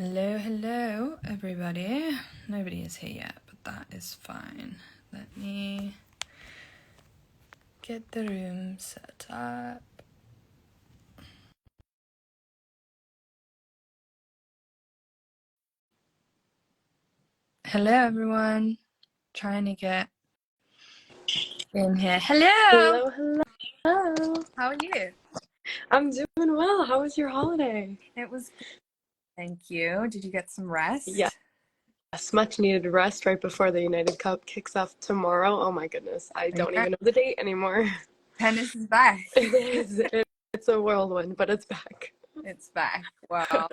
Hello, hello, everybody. Nobody is here yet, but that is fine. Let me get the room set up. Hello, everyone. Trying to get in here. Hello. Hello, hello. How are you? I'm doing well. How was your holiday? It was good. Thank you. Did you get some rest? Yes, much needed rest right before the United Cup kicks off tomorrow. Oh my goodness, I don't even know the date anymore. Tennis is back. It is. It's a whirlwind, but it's back. It's back. Well,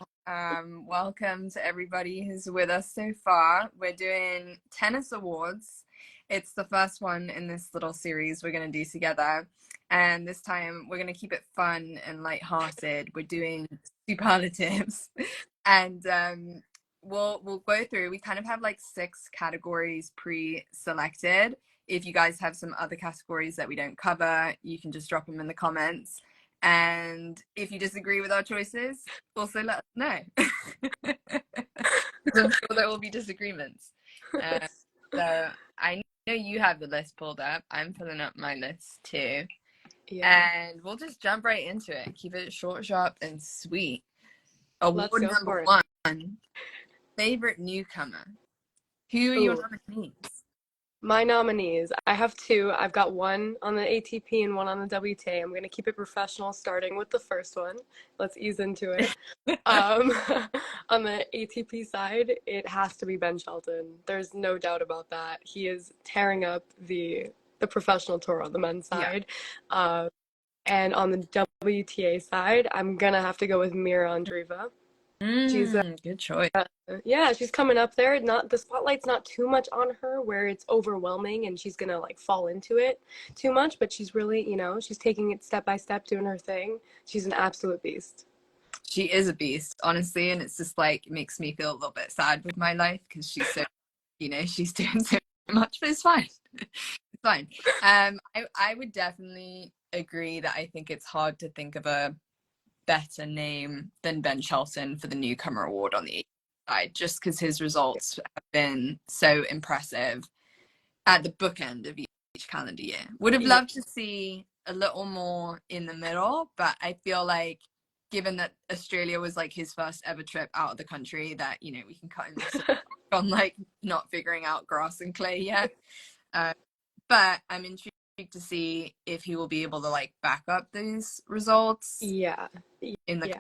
welcome to everybody who's with us so far. We're doing tennis awards. It's the first one in this little series we're going to do together. And this time we're going to keep it fun and lighthearted. We're doing superlatives. And we'll go through. We kind of have like 6 categories pre-selected. If you guys have some other categories that we don't cover, you can just drop them in the comments. And if you disagree with our choices, also let us know. I'm sure there will be disagreements. So I know you have the list pulled up. I'm pulling up my list too. Yeah. And we'll just jump right into it. Keep it short, sharp, and sweet. Award number 1. Favorite newcomer. Who are your nominees? My nominees, I have 2. I've got one on the ATP and one on the WTA. I'm going to keep it professional, starting with the first one. Let's ease into it. On the ATP side, it has to be Ben Shelton. There's no doubt about that. He is tearing up the professional tour on the men's side. Yeah. And on the WTA side, I'm going to have to go with Mira Andreeva. She's a good choice. Yeah, she's coming up there. Not the spotlight's not too much on her where it's overwhelming and she's gonna like fall into it too much, but she's really, she's taking it step by step, doing her thing. She's an absolute beast. She is a beast, honestly, and it's just like it makes me feel a little bit sad with my life because she's so, she's doing so much, but it's fine. It's fine. I would definitely agree that I think it's hard to think of a better name than Ben Shelton for the Newcomer Award on the side, just because his results have been so impressive at the bookend of each calendar year. Would have loved to see a little more in the middle, but I feel like given that Australia was like his first ever trip out of the country, that we can cut him on like not figuring out grass and clay yet. But I'm intrigued to see if he will be able to like back up these results. Yeah. In the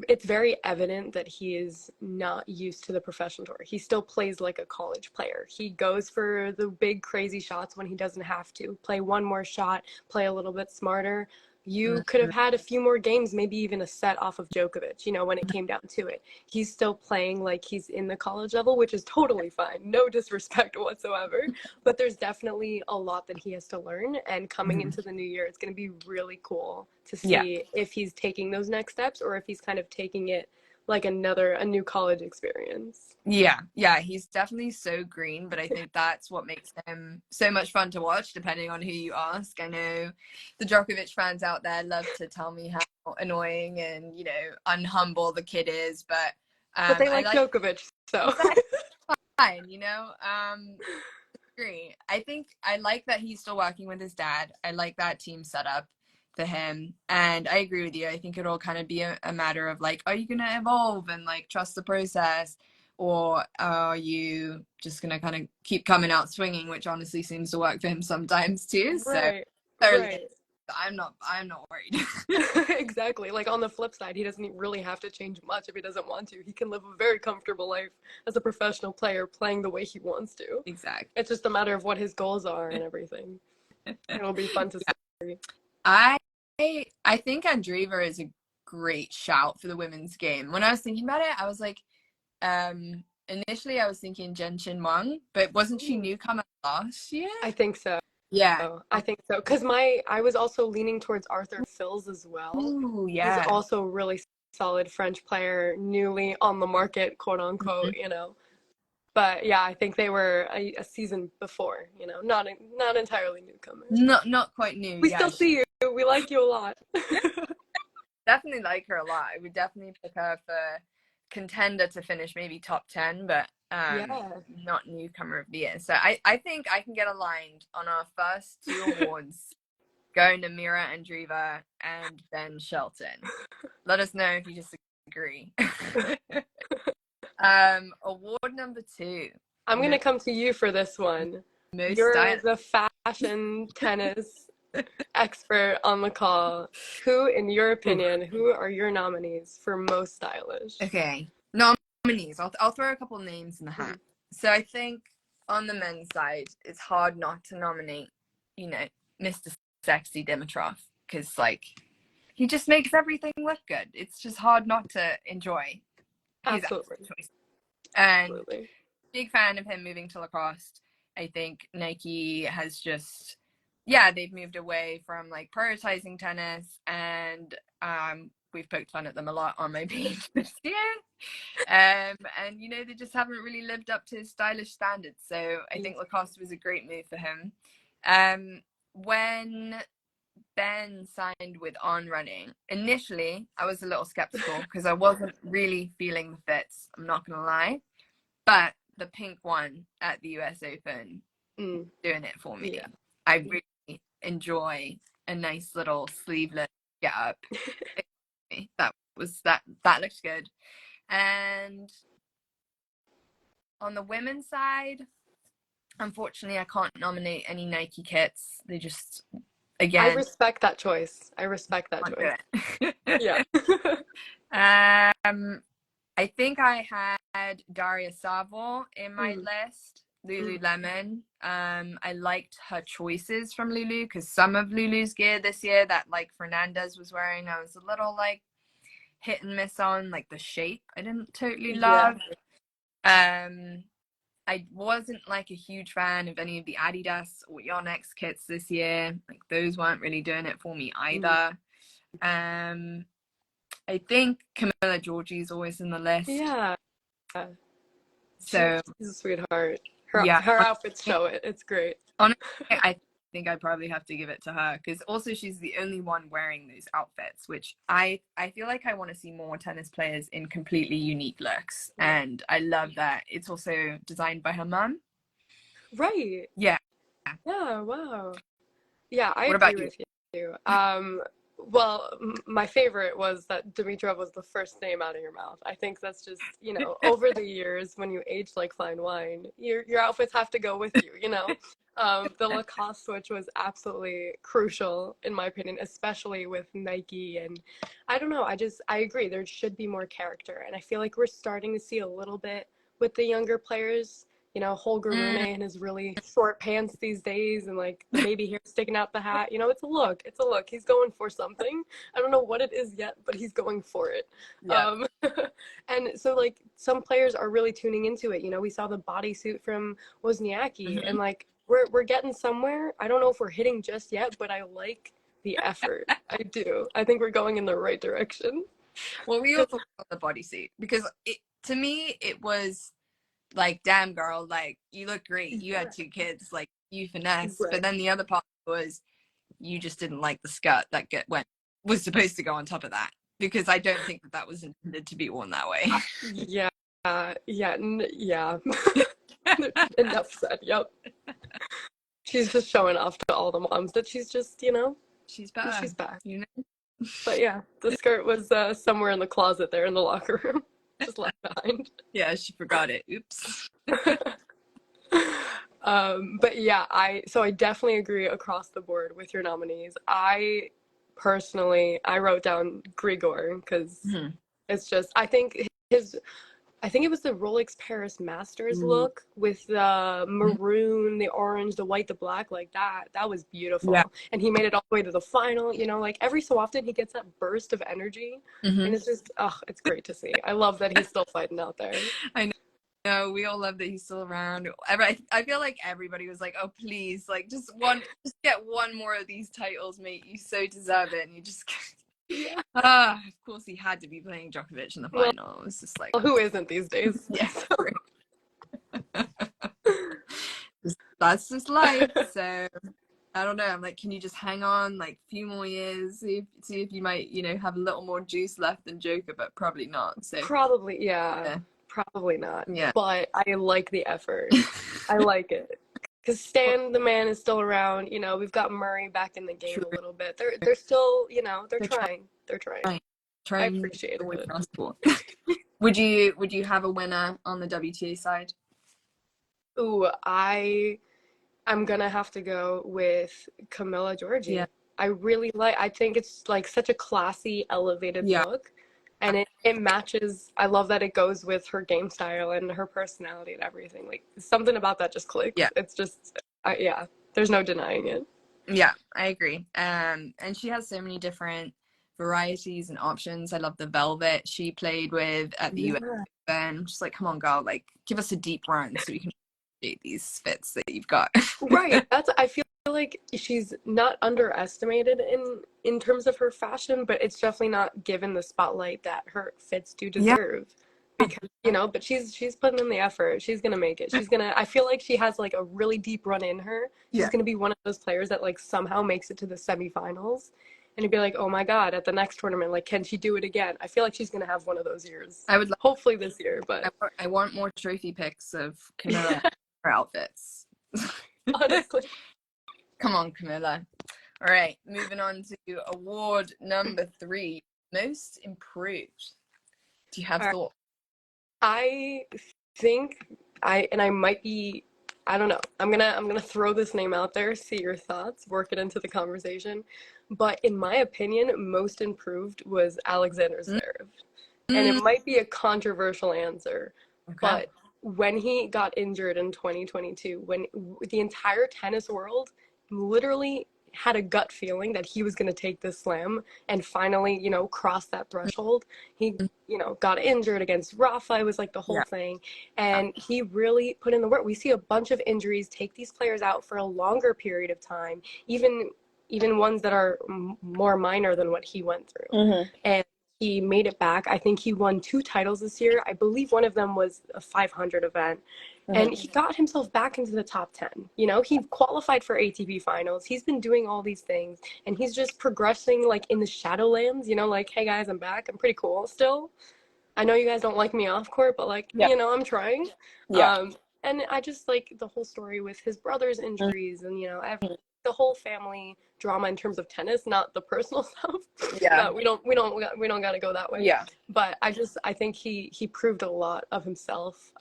it's very evident that he is not used to the professional tour. He still plays like a college player. He goes for the big crazy shots when he doesn't have to. Play one more shot, play a little bit smarter. You could have had a few more games, maybe even a set off of Djokovic, when it came down to it. He's still playing like he's in the college level, which is totally fine. No disrespect whatsoever. But there's definitely a lot that he has to learn. And coming into the new year, it's going to be really cool to see if he's taking those next steps or if he's kind of taking it like a new college experience. Yeah, he's definitely so green, but I think that's what makes him so much fun to watch, depending on who you ask. I know the Djokovic fans out there love to tell me how annoying and, unhumble the kid is, but they like Djokovic, so fine, agree. I think I like that he's still working with his dad. I like that team setup for him, and I agree with you. I think it'll kind of be a matter of like, are you gonna evolve and like trust the process, or are you just gonna kind of keep coming out swinging, which honestly seems to work for him sometimes too. Right. I'm not worried. Exactly. Like on the flip side, he doesn't really have to change much if he doesn't want to. He can live a very comfortable life as a professional player playing the way he wants to. Exactly. It's just a matter of what his goals are and everything. It'll be fun to see. I think Andreeva is a great shout for the women's game. When I was thinking about it, I was like, initially I was thinking Jen Chin Wang, but wasn't she newcomer last year? I think so. Yeah, I think so. Because I was also leaning towards Arthur Fils as well. Ooh, yeah. He's also a really solid French player, newly on the market, quote unquote, But yeah, I think they were a season before, not entirely newcomers. Not quite new. We still see you. We like you a lot. definitely like her a lot. I would definitely pick her for contender to finish maybe top 10, but Yeah. not newcomer of the year. So I think I can get aligned on our first two awards going to Mira Andreeva and Ben Shelton. Let us know if you disagree. Award number 2. I'm gonna come to you for this one. Most You're stylish. the fashion tennis expert on the call. Who, in your opinion, who are your nominees for most stylish? Okay, nominees. I'll throw a couple names in the hat. So I think on the men's side, it's hard not to nominate, Mr. Sexy Dimitrov, because like he just makes everything look good. It's just hard not to enjoy his Absolutely. choice. And Absolutely. big fan of him moving to lacrosse. I think Nike has just, yeah, they've moved away from like prioritizing tennis, and we've poked fun at them a lot on my page this year. And they just haven't really lived up to his stylish standards. So I think Lacoste was a great move for him. When Ben signed with On Running, initially I was a little skeptical because I wasn't really feeling the fits. I'm not gonna lie, but the pink one at the US Open doing it for me. Yeah. I really enjoy a nice little sleeveless get up. That looked good. And on the women's side, unfortunately, I can't nominate any Nike kits. They just, again, I respect that choice. I respect that choice. Yeah. I think I had Daria Saville in my list. Lululemon. I liked her choices from Lulu because some of Lulu's gear this year that like Fernandez was wearing, I was a little like hit and miss on, like the shape I didn't totally love. I wasn't like a huge fan of any of the Adidas or Yonex kits this year. Like those weren't really doing it for me either. I think Camilla Giorgi's always in the list. Yeah. So she's a sweetheart. Yeah. Her outfits show it. It's great. Honestly, I think I probably have to give it to her because also she's the only one wearing those outfits, which I feel like I want to see more tennis players in completely unique looks. And I love that it's also designed by her mum. Right. Yeah. Yeah, wow. Yeah, I What agree about you? with you. Well, my favorite was that Dimitrov was the first name out of your mouth. I think that's just, over the years when you age like fine wine, your outfits have to go with you, The Lacoste switch was absolutely crucial in my opinion, especially with Nike. And I don't know, I agree there should be more character. And I feel like we're starting to see a little bit with the younger players. Holger Rune in his really short pants these days and like the baby hair sticking out the hat. It's a look. It's a look. He's going for something. I don't know what it is yet, but he's going for it. Yeah. And so like some players are really tuning into it. We saw the bodysuit from Wozniacki and like we're getting somewhere. I don't know if we're hitting just yet, but I like the effort. I do. I think we're going in the right direction. Well, we all talked about the bodysuit because to me it was like, damn girl, like you look great. You had 2 kids, like you finesse. Right. But then the other part was you just didn't like the skirt that was supposed to go on top of that because I don't think that was intended to be worn that way. Yeah. Yeah. Enough said. Yep. She's just showing off to all the moms that she's just, she's better. She's back. But yeah, the skirt was somewhere in the closet there in the locker room, just left behind. Yeah, she forgot it. Oops. But yeah, I definitely agree across the board with your nominees. I wrote down Grigor because it's just I think it was the Rolex Paris Masters look with the maroon, the orange, the white, the black, like that. That was beautiful. Yeah. And he made it all the way to the final. Like every so often he gets that burst of energy. And it's just, it's great to see. I love that he's still fighting out there. I know. No, we all love that he's still around. I feel like everybody was like, "Oh, please, like just get one more of these titles, mate. You so deserve it." And you just, yeah. Of course, he had to be playing Djokovic in the final. It was just like, well, who isn't these days? Yeah, that's just life. So I don't know. I'm like, can you just hang on like a few more years, see if you might, have a little more juice left than Joker, but probably not. So Probably, yeah, yeah, probably not. yeah, But I like the effort. I like it. Because Stan the man is still around. We've got Murray back in the game true. a little bit. They're still, they're They're trying. They're trying. trying, I trying appreciate always it. possible. Would you have a winner on the WTA side? Ooh, I'm gonna have to go with Camilla Yeah, Giorgi. I think it's like such a classy, elevated yeah. look. And it matches, I love that it goes with her game style and her personality and everything. Like something about that just Yeah, clicks. It's just, yeah, there's no denying it. yeah, I agree. And she has so many different varieties and options. I love the velvet she played with at the US Yeah. Open. I'm just like, come on, girl, like give us a deep run so we can appreciate these fits that you've got. Right. I feel like she's not underestimated in terms of her fashion, but it's definitely not given the spotlight that her fits do Yeah, deserve. Because, but she's putting in the effort. She's gonna make it. I feel like she has like a really deep run in her. She's yeah. gonna be one of those players that like somehow makes it to the semifinals. And you'd be like, oh my God, at the next tournament, like, can she do it again? I feel like she's gonna have one of those years. I would love, Hopefully this year, I but want, I want more trophy pics of Camilla her outfits. honestly. Come on, Camilla. All right, moving on to award number 3, most improved. Do you have thoughts? I think I might be, I don't know. I'm gonna throw this name out there, see your thoughts, work it into the conversation. But in my opinion, most improved was Alexander Zverev. And it Mm, might be a controversial answer, okay. but when he got injured in 2022, when the entire tennis world literally had a gut feeling that he was going to take this slam and finally, cross that threshold. He, got injured against Rafa. It was like the whole Yeah. thing. And he really put in the work. We see a bunch of injuries take these players out for a longer period of time, even ones that are more minor than what he went through. Mm-hmm. And he made it back. I think he won 2 titles this year. I believe one of them was a 500 event. And he got himself back into the top 10. He qualified for ATP finals. He's been doing all these things and he's just progressing like in the Shadowlands, like, hey guys, I'm back. I'm pretty cool still. I know you guys don't like me off court, but like, Yeah. I'm trying. Yeah. Um, and I just like the whole story with his brother's injuries and, the whole family drama in terms of tennis, not the personal stuff. Yeah. We don't got to go that way. Yeah. But I think he proved a lot of himself.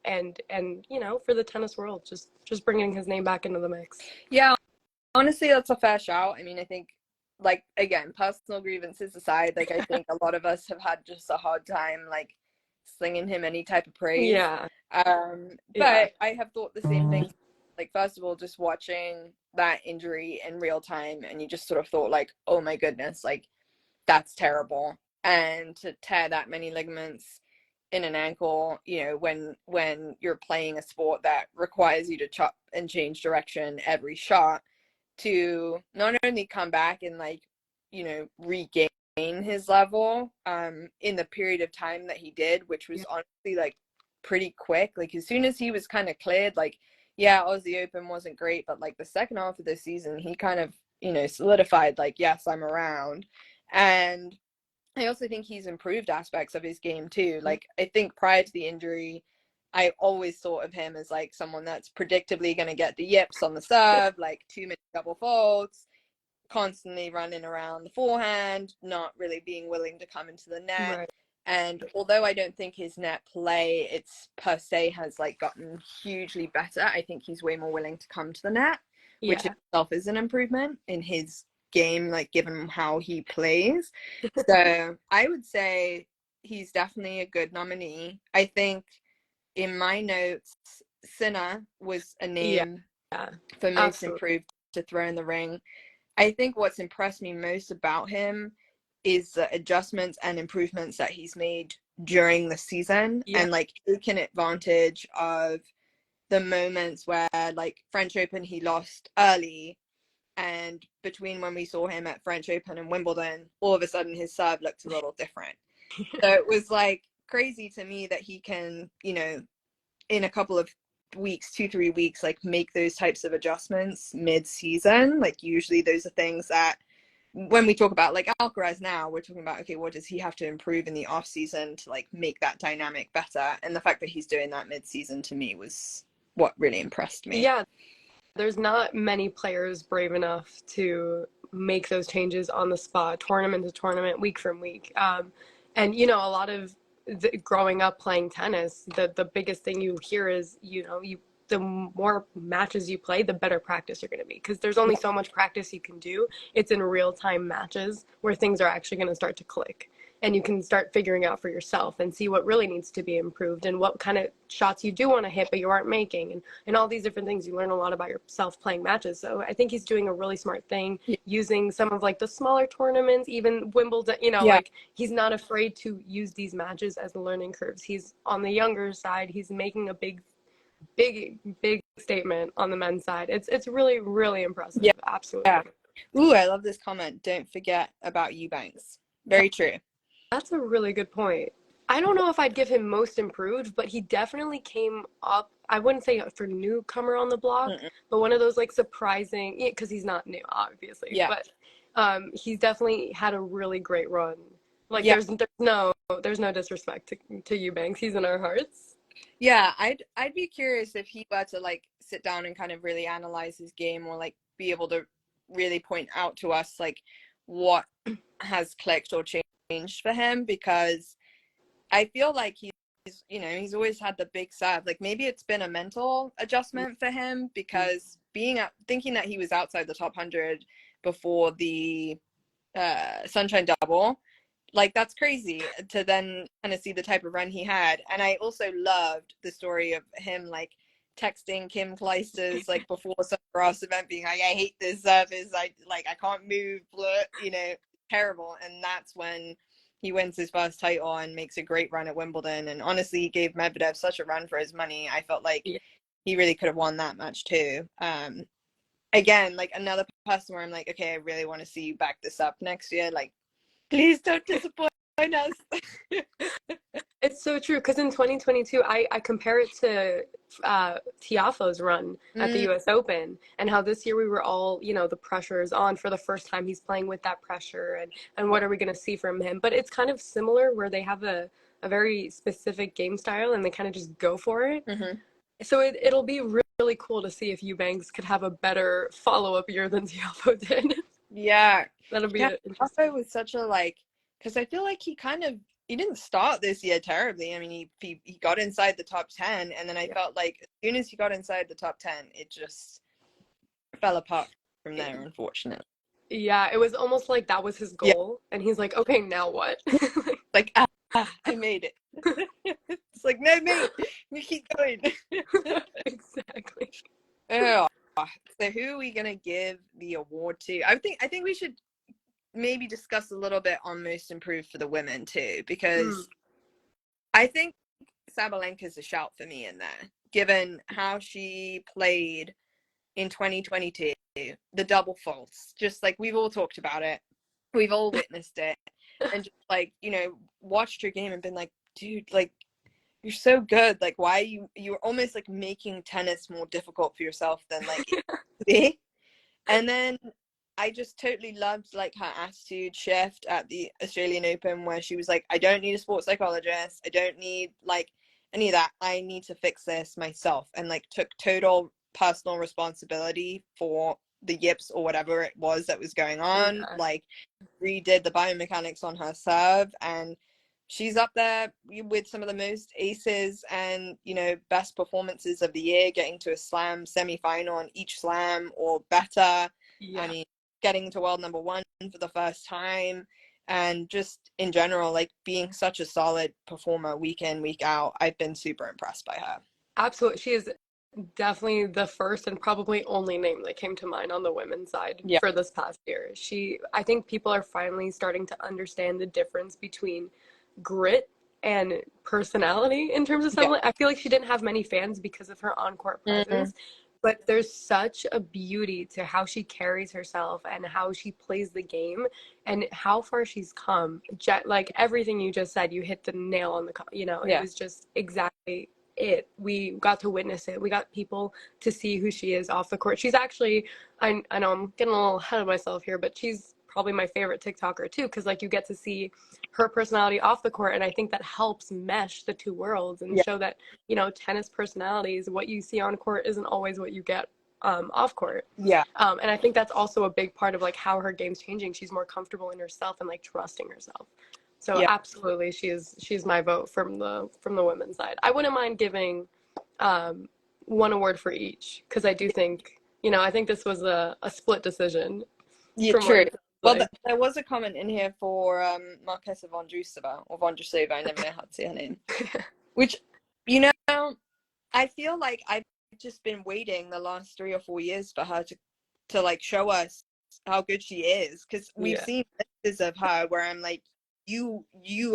And for the tennis world, just bringing his name back into the mix. Yeah. Honestly, that's a fair shout. I mean, I think, like, again, personal grievances aside, like, I think a lot of us have had just a hard time, like, slinging him any type of praise. Yeah, yeah, But I have thought the same thing. Like, first of all, just watching that injury in real time, and you just sort of thought, like, oh my goodness, like, that's terrible. And to tear that many ligaments in an ankle, when you're playing a sport that requires you to chop and change direction every shot, to not only come back and like, regain his level in the period of time that he did, which was honestly like pretty quick. Like as soon as he was kind of cleared, like, yeah, Aussie Open wasn't great, but like the second half of the season, he kind of, solidified like, yes, I'm around. And I also think he's improved aspects of his game too. Like I think prior to the injury, I always thought of him as like someone that's predictably going to get the yips on the serve, like too many double faults, constantly running around the forehand, not really being willing to come into the net. right. And although I don't think his net play, it's per se has like gotten hugely better, I think he's way more willing to come to the net, which Yeah, itself is an improvement in his game, like given how he plays. So I would say he's definitely a good nominee. I think in my notes, Sinner was a yeah, name yeah, for most absolutely. improved to throw in the ring. I think what's impressed me most about him is the adjustments and improvements that he's made during the season, Yeah, and like taking advantage of the moments where, like, French Open he lost early, and between when we saw him at French Open and Wimbledon, all of a sudden his serve looked a little different. So it was like crazy to me that he can, in a couple of weeks, 2-3 weeks, like make those types of adjustments mid-season. Like usually those are things that when we talk about like Alcaraz now, we're talking about, okay, what does he have to improve in the off season to like make that dynamic better? And the fact that he's doing that mid-season to me was what really impressed me. Yeah, there's not many players brave enough to make those changes on the spot, tournament to tournament, week from week. And you know, a lot of growing up playing tennis, the biggest thing you hear is, you know, you the more matches you play, the better practice you're going to be, because there's only so much practice you can do. It's in real time matches where things are actually going to start to click, and you can start figuring out for yourself and see what really needs to be improved and what kind of shots you do want to hit but you aren't making, and all these different things. You learn a lot about yourself playing matches. So I think he's doing a really smart thing, using some of like the smaller tournaments, even Wimbledon, you know, Yeah. like he's not afraid to use these matches as learning curves. He's on the younger side. He's making a big statement on the men's side. It's really, really impressive. Yeah. Absolutely. Yeah. Ooh, I love this comment. Don't forget about Eubanks. Very true. That's a really good point. I don't know if I'd give him most improved, but he definitely came up. I wouldn't say for newcomer on the block, but one of those like surprising, because he's not new, obviously. Yeah. But he's definitely had a really great run. Like Yeah. there's no disrespect to Eubanks. He's in our hearts. Yeah, I'd be curious if he were to like sit down and kind of really analyze his game, or like be able to really point out to us like what has clicked or changed for him, because I feel like he's, you know, he's always had the big serve. Like maybe it's been a mental adjustment for him, because thinking that he was outside the top 100 before the Sunshine Double, like that's crazy to then kind of see the type of run he had. And I also loved the story of him like texting Kim Clijsters like before some grass event, being like, I hate this surface, I can't move, you know, terrible. And that's when he wins his first title and makes a great run at Wimbledon. And honestly, he gave Medvedev such a run for his money. I felt like he really could have won that match too. Again, like another person where I'm like, okay, I really want to see you back this up next year. Like, please don't disappoint us. It's so true, because in 2022, I compare it to Tiafoe's run at the U.S. Open, and how this year we were all, you know, the pressure is on for the first time. He's playing with that pressure, and what are we going to see from him? But it's kind of similar, where they have a very specific game style, and they kind of just go for it. So it'll be really cool to see if Eubanks could have a better follow-up year than Tiafoe did. Yeah. That'll be interesting. Tiafoe was such a like, because I feel like he didn't start this year terribly. I mean, he got inside the top 10, and then I felt like as soon as he got inside the top 10, it just fell apart from there, unfortunately. Yeah, it was almost like that was his goal, and he's like, okay, now what? Like, I made it. It's like, no, mate, we keep going. Exactly. Oh, so who are we gonna give the award to? I think we should maybe discuss a little bit on most improved for the women too, because I think Sabalenka's a shout for me in there, given how she played in 2022, the double faults. Just like we've all talked about it, we've all witnessed it, and just like, you know, watched her game and been like, dude, like you're so good. Like, why are you're almost like making tennis more difficult for yourself than like it. And then I just totally loved like her attitude shift at the Australian Open, where she was like, I don't need a sports psychologist. I don't need like any of that. I need to fix this myself. And like took total personal responsibility for the yips or whatever it was that was going on. Like redid the biomechanics on her serve, and she's up there with some of the most aces and, you know, best performances of the year, getting to a slam semi-final on each slam or better. I mean, getting to world number 1 for the first time, and just in general, like being such a solid performer week in, week out. I've been super impressed by her. Absolutely. She is definitely the first and probably only name that came to mind on the women's side for this past year. I think people are finally starting to understand the difference between grit and personality in terms of someone. I feel like she didn't have many fans because of her on-court presence, but there's such a beauty to how she carries herself and how she plays the game and how far she's come. Like everything you just said, you hit the nail on the, you know, it was just exactly it. We got to witness it. We got people to see who she is off the court. She's actually, I know I'm getting a little ahead of myself here, but she's probably my favorite TikToker too, because like you get to see her personality off the court, and I think that helps mesh the two worlds and show that, you know, tennis personalities, what you see on court isn't always what you get off court. Yeah. And I think that's also a big part of like how her game's changing. She's more comfortable in herself and like trusting herself. So absolutely, she's my vote from the women's side. I wouldn't mind giving one award for each, because I do think, you know, I think this was a split decision. Yeah, true. Well, there was a comment in here for Marketa Vondrousova, or Vondrousova, I never know how to say her name. Which, you know, I feel like I've just been waiting the last 3 or 4 years for her to like show us how good she is, because we've seen pictures of her where I'm like, you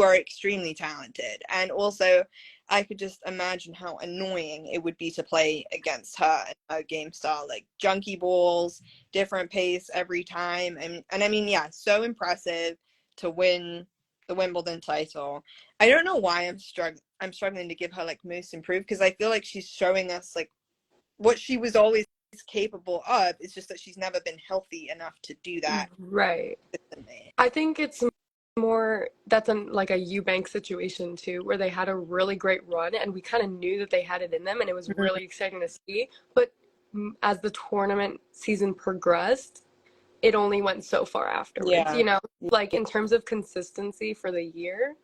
are extremely talented, and also I could just imagine how annoying it would be to play against her and her game style, like junky balls, different pace every time, and I mean, yeah, so impressive to win the Wimbledon title. I don't know why I'm struggling to give her like most improved, because I feel like she's showing us like what she was always capable of. It's just that she's never been healthy enough to do that. Right. I think it's more that's like a Eubank situation too, where they had a really great run and we kind of knew that they had it in them, and it was really exciting to see. But as the tournament season progressed, it only went so far afterwards. You know, like in terms of consistency for the year,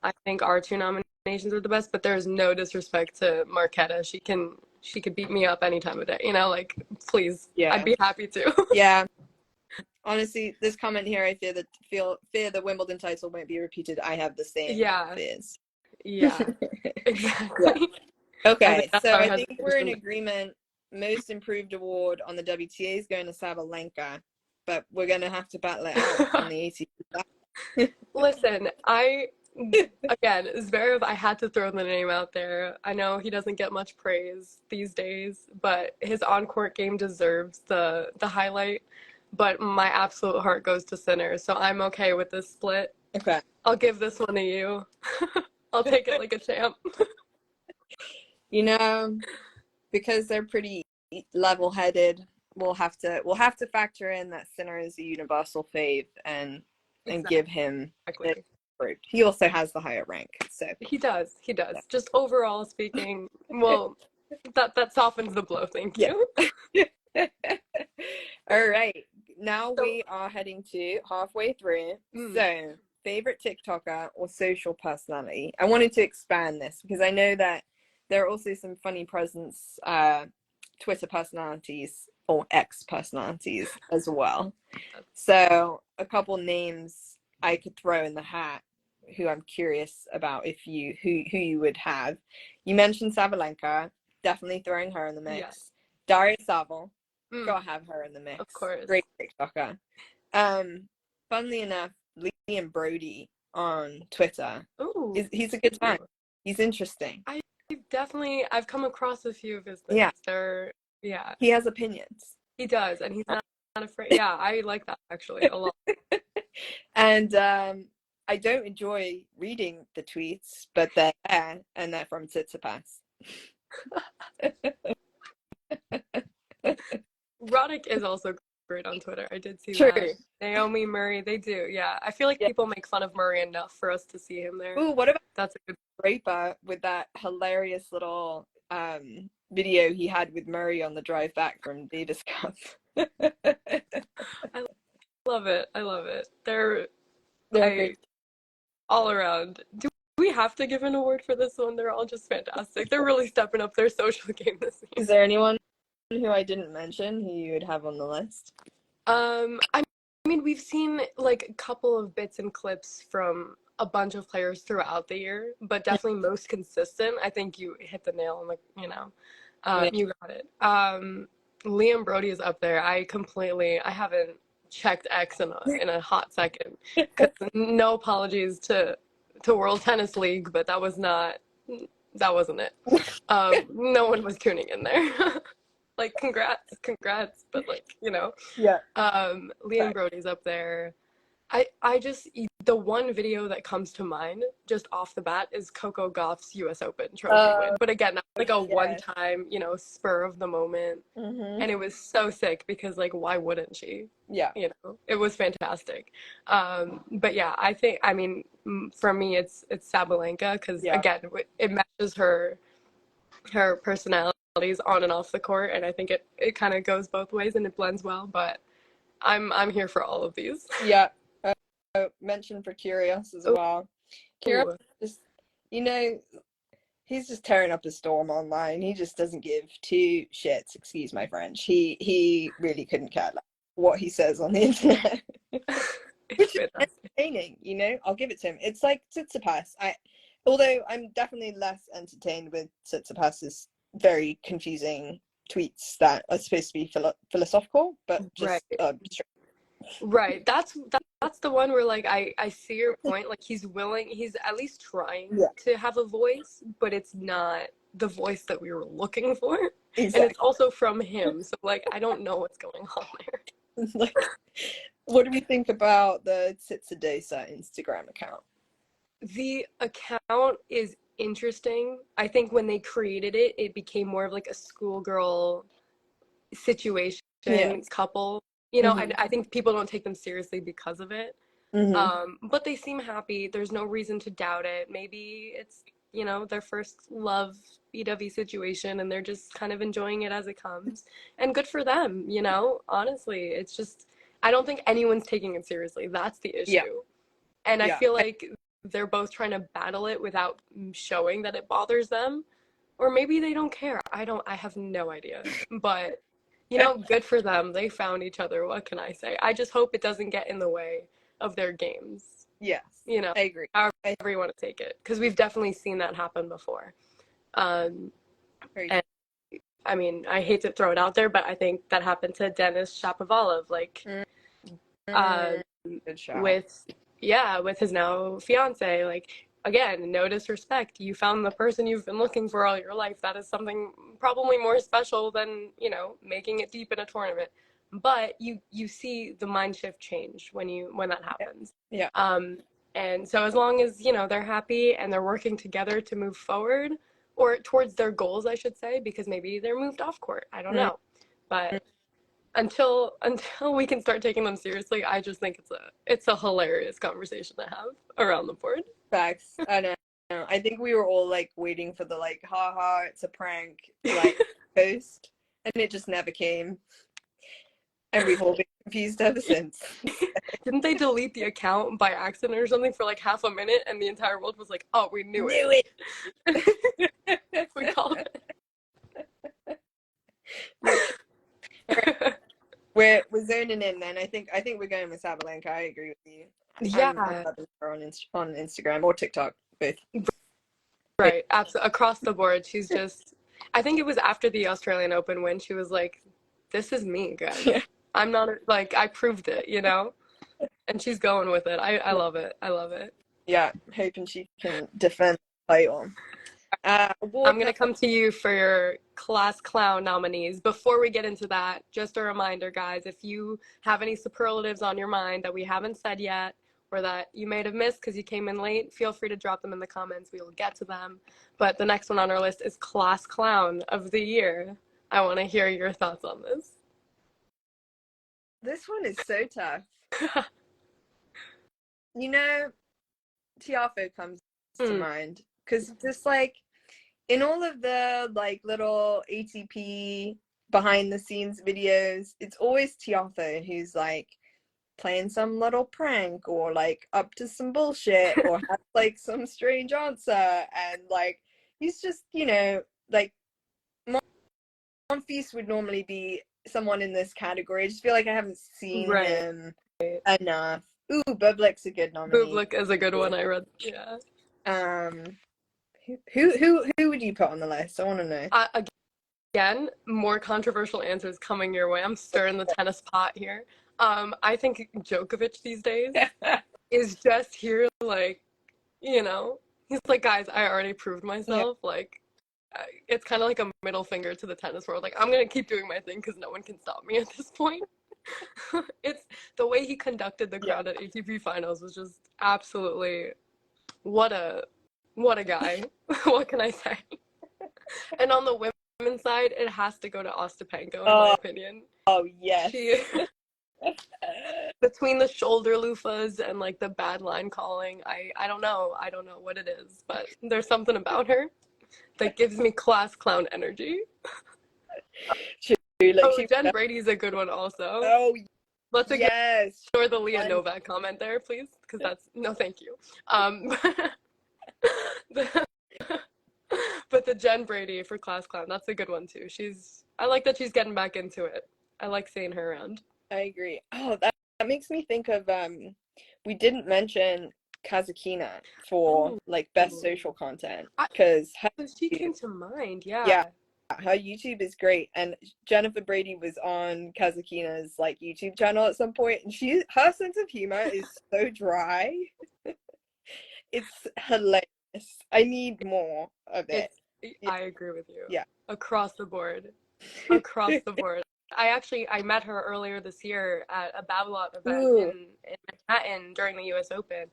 I think our 2 nominations were the best. But there's no disrespect to Marketa. She could beat me up any time of day. You know, like please, I'd be happy to. Honestly, this comment here, I fear the Wimbledon title won't be repeated. I have the same fears. Exactly. Okay, so I think we're in agreement. Most improved award on the WTA is going to Sabalenka, but we're going to have to battle it out on the ATP. Listen, again, Zverev, I had to throw the name out there. I know he doesn't get much praise these days, but his on-court game deserves the highlight. But my absolute heart goes to Sinner, so I'm okay with this split. Okay. I'll give this one to you. I'll take it like a champ. You know, because they're pretty level-headed, we'll have to factor in that Sinner is a universal fave and give him he also has the higher rank. So he does. Just overall speaking, well, that softens the blow. Thank you. All right. Now we are heading to halfway through. So, favorite TikToker or social personality? I wanted to expand this because I know that there are also some funny presence Twitter personalities or X personalities as well. So, a couple names I could throw in the hat who I'm curious about if you who you would have. You mentioned Sabalenka, definitely throwing her in the mix. Yes. Daria Saville. Gotta have her in the mix. Of course. Great TikToker. Funnily enough, Liam Brody on Twitter. Ooh. He's a good time. He's interesting. I've come across a few of his things. He has opinions. He does, and he's not afraid. Yeah, I like that actually a lot. And I don't enjoy reading the tweets, but they're there, and they're from Tsitsipas. Roddick is also great on Twitter. I did see that. Naomi, Murray, they do. Yeah, I feel like people make fun of Murray enough for us to see him there. Ooh, what about that's a good Draper with that hilarious little video he had with Murray on the drive back from Davis Cup? I love it. They're great all around. Do we have to give an award for this one? They're all just fantastic. They're really stepping up their social game this year. Is there anyone who I didn't mention who you would have on the list? I mean, we've seen like a couple of bits and clips from a bunch of players throughout the year, but definitely most consistent. I think you hit the nail on the, you got it. Liam Brody is up there. I haven't checked X in a hot second. No apologies to World Tennis League, but that wasn't it. No one was tuning in there. Like, congrats, but like, Liam Brody's up there. You the one video that comes to mind just off the bat is Coco Gauff's US Open trophy win. But again, that was like a one-time, you know, spur of the moment. And it was so sick because, like, why wouldn't she? Yeah. You know, it was fantastic. But yeah, I think, I mean, for me, it's Sabalenka because, again, it matches her personalities on and off the court. And I think it kind of goes both ways and it blends well. But I'm here for all of these. Yeah. Mention for Kyrgios as well. Kyrgios just, you know, he's just tearing up a storm online. He just doesn't give two shits, excuse my French. He really couldn't care less what he says on the internet. Which is entertaining, you know, I'll give it to him. It's like Tsitsipas. Although I'm definitely less entertained with Tsitsipas's very confusing tweets that are supposed to be philosophical, but just right. That's the one where, like, I see your point. Like, he's at least trying to have a voice, but it's not the voice that we were looking for. Exactly. And it's also from him. So, like, I don't know what's going on there. Like, what do we think about the Tsitsidosa Instagram account? The account is interesting. I think when they created it, it became more of like a schoolgirl situation, couple. You know, I think people don't take them seriously because of it. But they seem happy. There's no reason to doubt it. Maybe it's, you know, their first love BW situation and they're just kind of enjoying it as it comes. And good for them, you know? Honestly, it's just, I don't think anyone's taking it seriously. That's the issue. Yeah. And I feel like they're both trying to battle it without showing that it bothers them. Or maybe they don't care. I have no idea. But, you know, good for them. They found each other. What can I say? I just hope it doesn't get in the way of their games. Yes. You know, I agree. However you want to take it. Because we've definitely seen that happen before. And, I mean, I hate to throw it out there, but I think that happened to Denis Shapovalov. Like, good shot. with his now fiance. Like, again, no disrespect. You found the person you've been looking for all your life. That is something probably more special than, you know, making it deep in a tournament. But you see the mind shift change when that happens. Yeah. And so as long as, you know, they're happy and they're working together to move forward or towards their goals, I should say, because maybe they're moved off court. I don't know. But until we can start taking them seriously, I just think it's a hilarious conversation to have around the board. Facts. I know. I think we were all like waiting for the like, haha, it's a prank, like post, and it just never came. And we've all been confused ever since. Didn't they delete the account by accident or something for like half a minute, and the entire world was like, "Oh, we knew it. We called it." We're zoning in then. I think we're going with Sabalenka. I agree with you. Yeah. I'm her on Instagram or TikTok, both. Right. Absolutely. Across the board, she's just. I think it was after the Australian Open when she was like, "This is me, guys. Yeah. I'm not like I proved it, you know." And she's going with it. I love it. I love it. Yeah, hoping she can defend the title. I'm going to come to you for your class clown nominees. Before we get into that, just a reminder, guys, if you have any superlatives on your mind that we haven't said yet or that you may have missed because you came in late, feel free to drop them in the comments. We will get to them. But the next one on our list is class clown of the year. I want to hear your thoughts on this. This one is so tough. You know, Tiafo comes to mind because just like in all of the like little ATP behind the scenes videos, it's always Tiafo who's like playing some little prank or like up to some bullshit or has like some strange answer, and like he's just, you know, like Monfils would normally be someone in this category. I just feel like I haven't seen him enough. Ooh, Bublik's a good nominee. Bublik is a good one. I read. Yeah. Who would you put on the list? I want to know. Again, more controversial answers coming your way. I'm stirring the tennis pot here. I think Djokovic these days is just here, like, you know, he's like, guys, I already proved myself. Yeah. Like, it's kind of like a middle finger to the tennis world. Like, I'm gonna keep doing my thing because no one can stop me at this point. It's the way he conducted the crowd at ATP finals was just Absolutely. What a guy. What can I say? And on the women's side, it has to go to Ostapenko, in my Oh, opinion. oh yes. She, between the shoulder loofahs and like the bad line calling, I don't know. I don't know what it is, but there's something about her that gives me class clown energy. True. Like Oh, she. Jen Brady's a good one also. Oh Let's yes. ignore the Leah One. Novak comment there, please, because that's no thank you. The, but the Jen Brady for class clown, that's a good one too. I like that she's getting back into it. I like seeing her around. I agree. Oh, that makes me think of we didn't mention Kazakina for Oh, like best social content because she came to mind. yeah, Yeah. her YouTube is great, and Jennifer Brady was on Kazakina's like YouTube channel at some point, and her sense of humor is so dry. It's hilarious. I need more of it. I agree with you. Yeah. Across the board. Across the board. I met her earlier this year at a Babylon event in Manhattan during the US Open.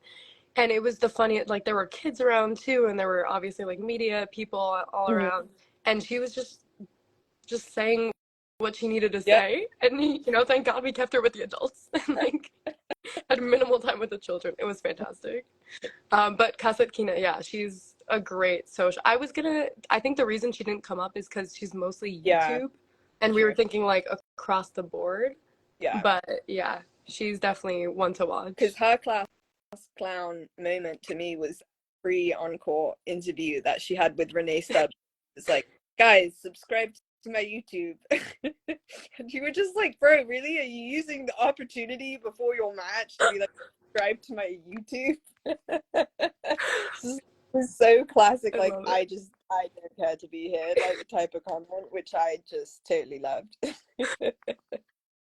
And it was the funniest, like there were kids around too, and there were obviously like media people all around. And she was just saying what she needed to say. And thank God we kept her with the adults and like had minimal time with the children. It was fantastic. But Kasatkina, yeah, she's a great social. I think the reason she didn't come up is because she's mostly YouTube. And we were thinking like across the board. Yeah. But yeah, she's definitely one to watch. Because her class clown moment to me was pre-encore interview that she had with Renee Stubbs. It's like, guys, subscribe to my YouTube. And you were just like, bro, really? Are you using the opportunity before your match to be like, subscribe to my YouTube? This is so classic. Like, I don't care to be here, like type of content, which I just totally loved.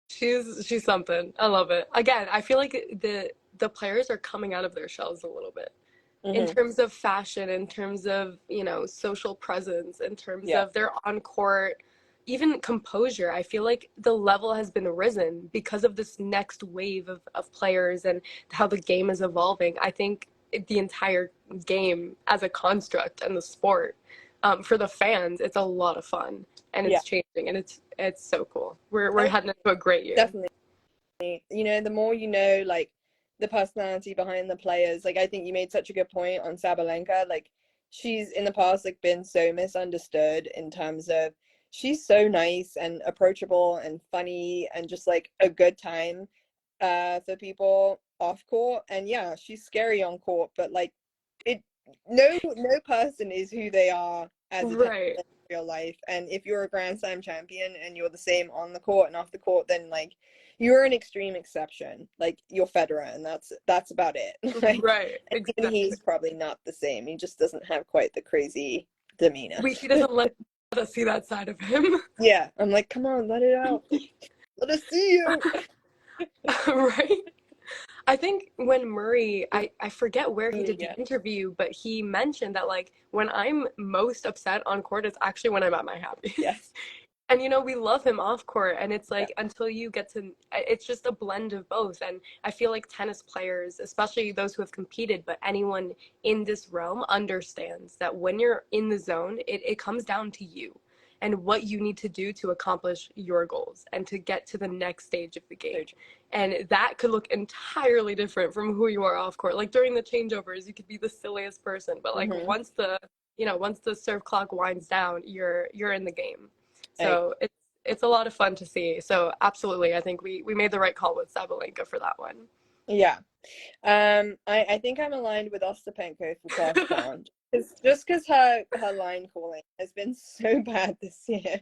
She's something. I love it. Again, I feel like the players are coming out of their shells a little bit. In terms of fashion, in terms of, social presence, in terms of their on court, even composure. I feel like the level has been risen because of this next wave of players and how the game is evolving. I think the entire game as a construct and the sport, for the fans, it's a lot of fun and it's changing and it's so cool. We're heading into a great year. Definitely. The more like the personality behind the players, like I think you made such a good point on Sabalenka. Like she's in the past like been so misunderstood in terms of she's so nice and approachable and funny and just like a good time for people off court. And yeah, she's scary on court, but like no person is who they are as a real life. And if you're a Grand Slam champion and you're the same on the court and off the court, then like you're an extreme exception. Like you're Federer, and that's about it. Like, right. And exactly. He's probably not the same. He just doesn't have quite the crazy demeanor. He doesn't let us see that side of him. Yeah, I'm like, come on, let it out. Let us see you. Right. I think when Murray, I forget where he did the interview, but he mentioned that like when I'm most upset on court, it's actually when I'm at my happiest. Yes. And we love him off court, and it's like until you get to, it's just a blend of both. And I feel like tennis players, especially those who have competed, but anyone in this realm understands that when you're in the zone, it comes down to you and what you need to do to accomplish your goals and to get to the next stage of the game. And that could look entirely different from who you are off court. Like during the changeovers, you could be the silliest person, but like once the serve clock winds down, you're in the game. So it's a lot of fun to see. So absolutely, I think we made the right call with Sabalenka for that one. Yeah. I think I'm aligned with Ostapenko for class clown. Just because her line calling has been so bad this year.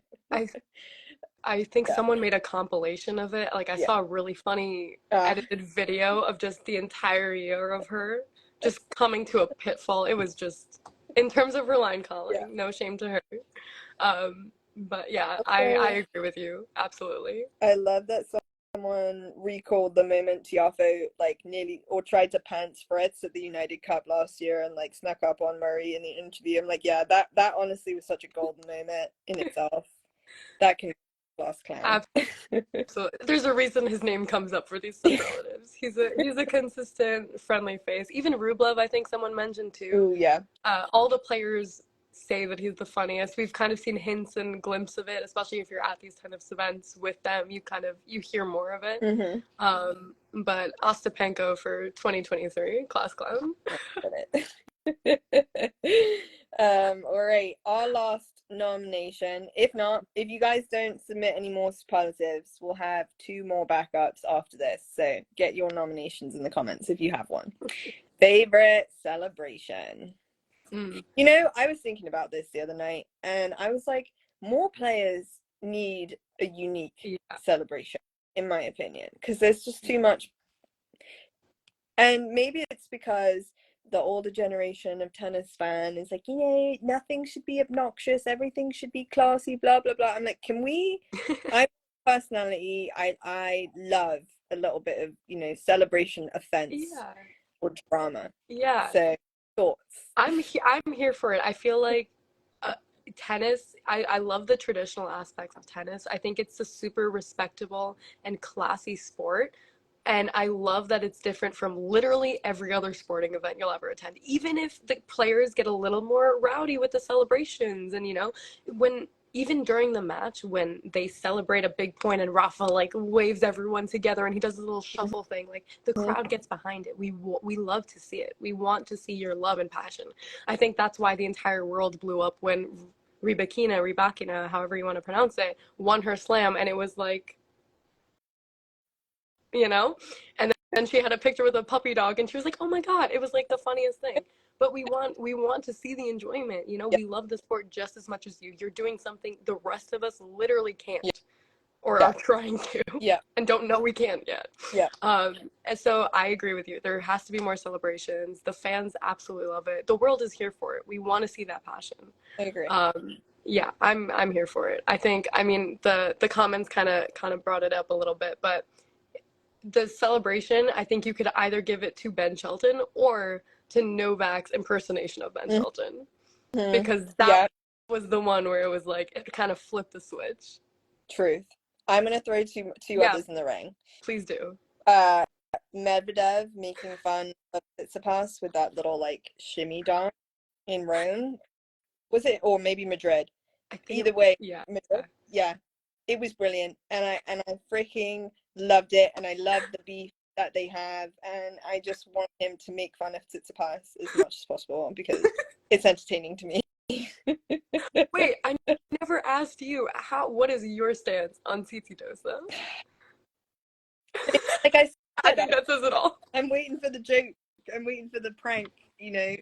I think someone made a compilation of it. Like I saw a really funny edited video of just the entire year of her just coming to a pitfall. It was just, in terms of her line calling, no shame to her. But yeah, I agree with you. Absolutely. I love that someone recalled the moment Tiafoe like nearly or tried to pants Fritz at the United Cup last year and like snuck up on Murray in the interview. I'm like, yeah, that honestly was such a golden moment in itself. That can Last clown. So there's a reason his name comes up for these superlatives. He's a consistent, friendly face. Even Rublev, I think someone mentioned too. Oh yeah. All the players say that he's the funniest. We've kind of seen hints and glimpses of it, especially if you're at these kind of events with them. You hear more of it. Mm-hmm. But Ostapenko for 2023, class clown. All right, our last nomination. If you guys don't submit any more superlatives, we'll have 2 more backups after this. So get your nominations in the comments if you have one. Favorite celebration. You know, I was thinking about this the other night, and I was like, more players need a unique celebration, in my opinion, because there's just too much. And maybe it's because the older generation of tennis fan is like, you know, nothing should be obnoxious, everything should be classy, blah blah blah. I'm like, can we? I personality, I love a little bit of, you know, celebration, offense, or drama. Yeah. So thoughts? I'm here for it. I feel like tennis, I love the traditional aspects of tennis. I think it's a super respectable and classy sport. And I love that it's different from literally every other sporting event you'll ever attend. Even if the players get a little more rowdy with the celebrations, and you know, even during the match when they celebrate a big point and Rafa like waves everyone together and he does a little shuffle thing, like the crowd gets behind it. We love to see it. We want to see your love and passion. I think that's why the entire world blew up when Rybakina, however you want to pronounce it, won her slam, and it was like, you know, and then she had a picture with a puppy dog and she was like, oh my god, it was like the funniest thing. But we want to see the enjoyment, you know. We love the sport just as much as you. You're doing something the rest of us literally can't, or are trying to, and don't know we can't yet. And so I agree with you. There has to be more celebrations. The fans absolutely love it. The world is here for it. We want to see that passion. I agree. Yeah, I'm here for it. I mean the comments kind of brought it up a little bit, but the celebration, I think you could either give it to Ben Shelton or to Novak's impersonation of Ben Shelton, because that was the one where it was like, it kind of flipped the switch. Truth. I'm gonna throw two others in the ring. Please do. Medvedev making fun of Tsitsipas with that little like shimmy dance in Rome. Was it, or maybe Madrid? Either way, Madrid. Yeah, it was brilliant, and I freaking loved it, and I love the beef that they have, and I just want him to make fun of Tsitsipas as much as possible because it's entertaining to me. Wait, I never asked you what is your stance on Tsitsipas though? Like I said, I think that says it all. I'm waiting for the joke. I'm waiting for the prank. You know,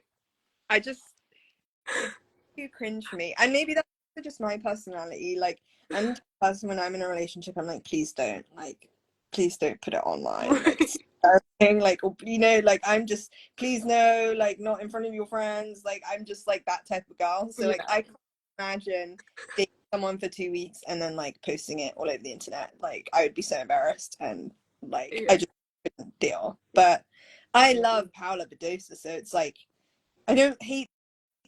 it's too cringe for me, and maybe that's just my personality. Like, I'm the person when I'm in a relationship, I'm like, please don't put it online. Like, it's embarrassing. Like, you know, like I'm just, please no, like not in front of your friends. Like, I'm just like that type of girl. So like, I can't imagine dating someone for 2 weeks and then like posting it all over the internet. Like, I would be so embarrassed, and like I just couldn't deal. But I love Paula Badosa, so it's like I don't hate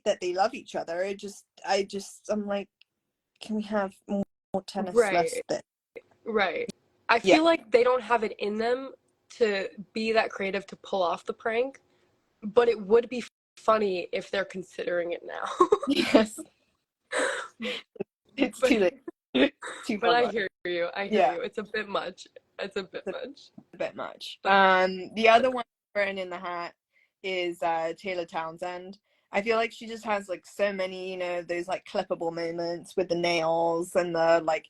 that they love each other. I'm like, can we have more tennis less than? Right. I feel like they don't have it in them to be that creative to pull off the prank, but it would be funny if they're considering it now. Yes. It's too late. But I hear you. It's a bit much. It's a bit much. The other one thrown in the hat is Taylor Townsend. I feel like she just has like so many, you know, those like clippable moments with the nails and the like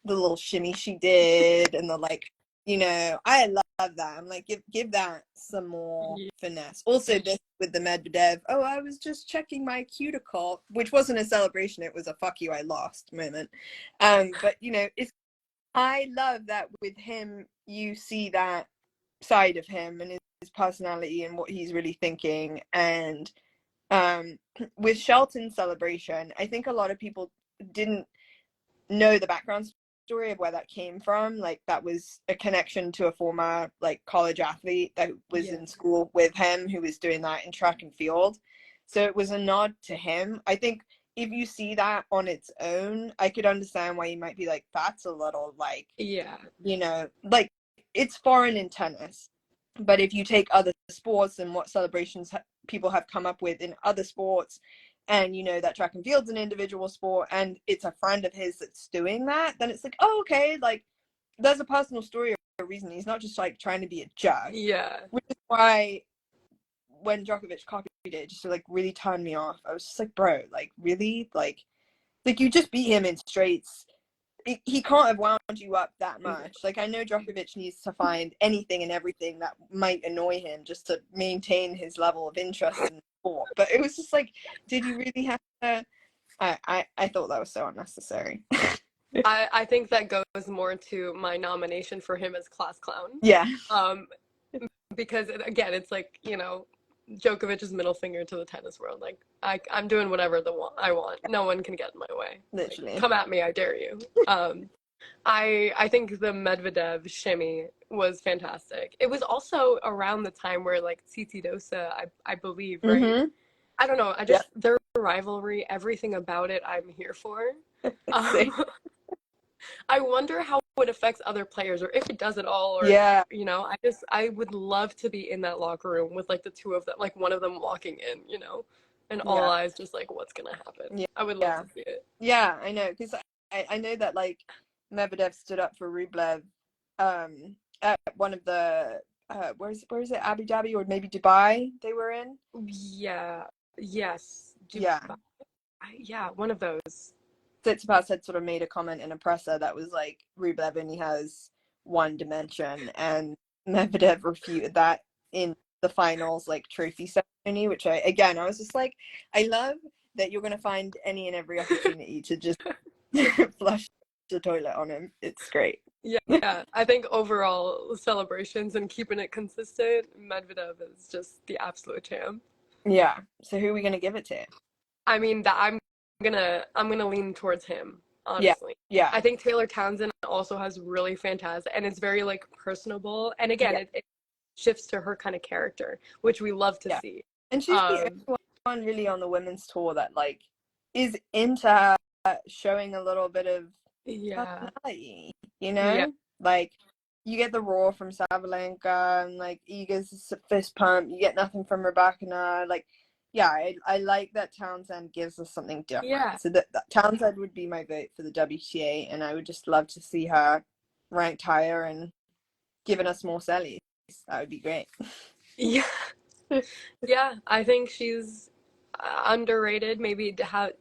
the little shimmy she did, and the like, you know, I love that. I'm like, give that some more finesse. Also, this with the Medvedev, oh, I was just checking my cuticle, which wasn't a celebration, it was a fuck you, I lost moment. But you know, I love that with him, you see that side of him and his personality and what he's really thinking. And with Shelton's celebration, I think a lot of people didn't know the background story of where that came from. Like, that was a connection to a former like college athlete that was in school with him who was doing that in track and field. So it was a nod to him. I think if you see that on its own, I could understand why you might be like, that's a little like, Yeah. you know, like it's foreign in tennis. But if you take other sports and what celebrations people have come up with in other sports, and you know that track and field's an individual sport, and it's a friend of his that's doing that, then it's like, oh, okay, like there's a personal story or a reason. He's not just like trying to be a jerk. Yeah. Which is why when Djokovic copied it, just to like really turned me off. I was just like, bro, like really, like you just beat him in straights. He can't have wound you up that much. Like, I know Djokovic needs to find anything and everything that might annoy him just to maintain his level of interest in sport. But it was just like, did you really have to? I thought that was so unnecessary. I think that goes more to my nomination for him as class clown. Yeah. Because again, it's like, you know, Djokovic's middle finger to the tennis world. Like, I'm doing whatever I want. No one can get in my way. Literally. Like, come at me, I dare you. I think the Medvedev shimmy was fantastic. It was also around the time where like Tsitsidosa, I believe, right? Mm-hmm. I don't know. I just their rivalry, everything about it, I'm here for. I wonder how it affects other players, or if it does at all, or you know, I would love to be in that locker room with like the two of them, like one of them walking in, you know, and all eyes just like, what's gonna happen? I would love to see it. Yeah, I know, because I know that like Medvedev stood up for Rublev at one of the where is it, Abu Dhabi or maybe Dubai they were in. Dubai. Yeah, one of those. Tsitsipas had sort of made a comment in a presser that was like, Rublev only has one dimension, and Medvedev refuted that in the finals like trophy ceremony, which I was just like, I love that you're gonna find any and every opportunity to just flush the toilet on him. It's great. Yeah, I think overall celebrations and keeping it consistent, Medvedev is just the absolute champ. Yeah. So who are we gonna give it to? I mean, that I'm gonna lean towards him, honestly. Yeah. I think Taylor Townsend also has really fantastic, and it's very like personable, and again, it shifts to her kind of character, which we love to see. And she's the only one really on the women's tour that like is into showing a little bit of personality, you know? Like, you get the roar from Sabalenka, and like Iga's fist pump. You get nothing from Rebecca. Like, I like that Townsend gives us something different. Yeah. So that Townsend would be my vote for the WTA, and I would just love to see her ranked higher and giving us more sellies. That would be great. Yeah. Yeah, I think she's underrated. Maybe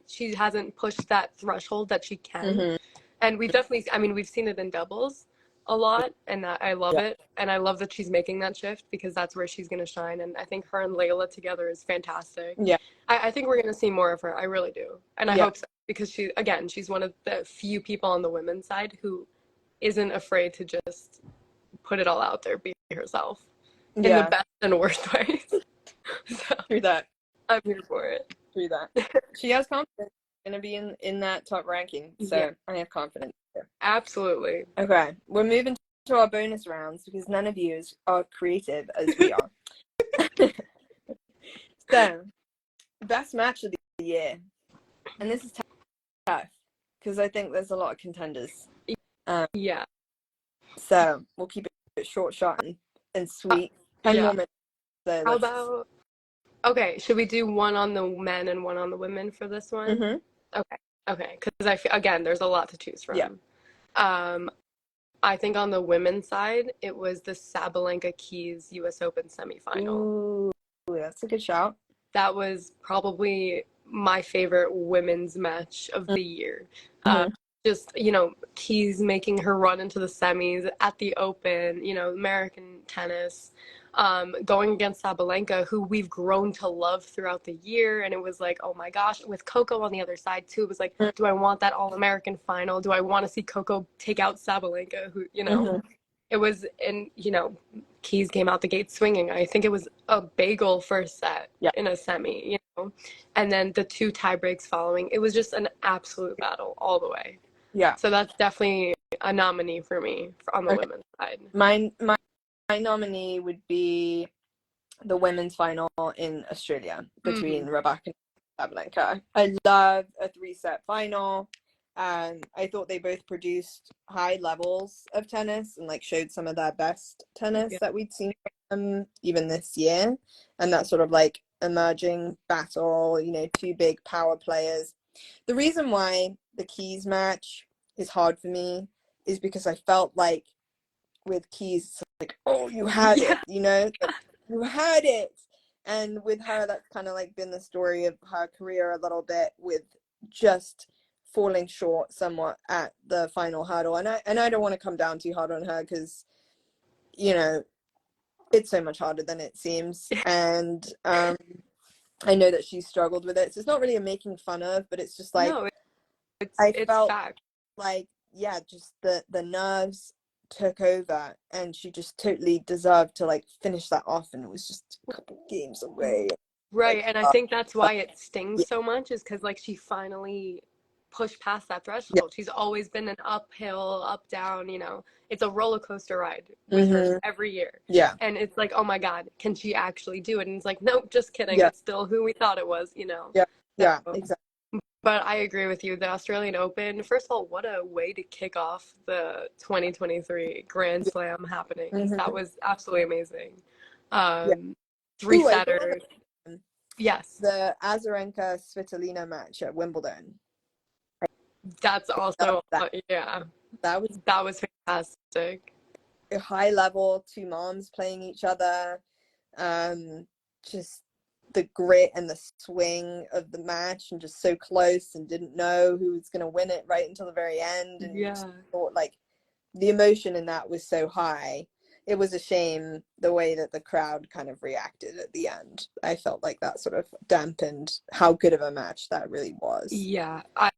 she hasn't pushed that threshold that she can. Mm-hmm. And we've definitely, I mean, we've seen it in doubles a lot, and I love it. And I love that she's making that shift, because that's where she's going to shine. And I think her and Layla together is fantastic. Yeah. I think we're going to see more of her. I really do. And I hope so, because she's one of the few people on the women's side who isn't afraid to just put it all out there, be herself in the best and worst ways. So, through that. I'm here for it. Through that. She has confidence. Going to be in that top ranking, so I have confidence. Absolutely. Okay, we're moving to our bonus rounds because none of you are creative as we are. So, best match of the year, and this is tough because I think there's a lot of contenders. So we'll keep it short, and sweet. 10 more minutes. So how about? Okay, should we do one on the men and one on the women for this one? Mm-hmm. Okay, because I feel, again, there's a lot to choose from. Yeah. I think on the women's side, it was the Sabalenka Keys U.S. Open semifinal. Ooh, that's a good shout. That was probably my favorite women's match of the year. Just, you know, Keys making her run into the semis at the Open, you know, American tennis. Going against Sabalenka, who we've grown to love throughout the year. And it was like, oh my gosh, with Coco on the other side too, it was like, do I want that All-American final? Do I want to see Coco take out Sabalenka, who, you know, it was, and, you know, Keys came out the gate swinging. I think it was a bagel first set in a semi, you know, and then the 2 tie breaks following. It was just an absolute battle all the way. Yeah. So that's definitely a nominee for me on the women's side. My nominee would be the women's final in Australia between Rebecca Sabalenka. I love a 3-set final. I thought they both produced high levels of tennis and like showed some of their best tennis that we'd seen from them even this year. And that sort of like emerging battle, you know, two big power players. The reason why the Keys match is hard for me is because I felt like with Keys, like, oh, you had it, you know, like, you had it. And with her, that's kind of like been the story of her career a little bit, with just falling short somewhat at the final hurdle. And I don't want to come down too hard on her because, you know, it's so much harder than it seems. And I know that she struggled with it. So it's not really a making fun of, but it's just like, no, it's felt fact. like, yeah, just the nerves took over, and she just totally deserved to like finish that off, and it was just a couple games away. Right, Like, and I think that's why it stings yeah. so much, is because like she finally pushed past that threshold. Yeah. She's always been an uphill, up, down, you know, it's a roller coaster ride with her every year. Yeah. And it's like, oh my God, can she actually do it? And it's like, nope, just kidding. Yeah. It's still who we thought it was, you know. Yeah. Yeah, So, exactly. but I agree with you. The Australian Open, first of all, what a way to kick off the 2023 Grand Slam happenings. That was absolutely amazing. Yeah. Three Ooh, I thought setters. Yes. the Azarenka Svitolina match at Wimbledon. That's also, that that was fantastic. a high level, two moms playing each other. Just the grit and the swing of the match, and just so close, and didn't know who was going to win it right until the very end. And just thought like the emotion in that was so high. It was a shame the way that the crowd kind of reacted at the end. I felt like that sort of dampened how good of a match that really was. Yeah, I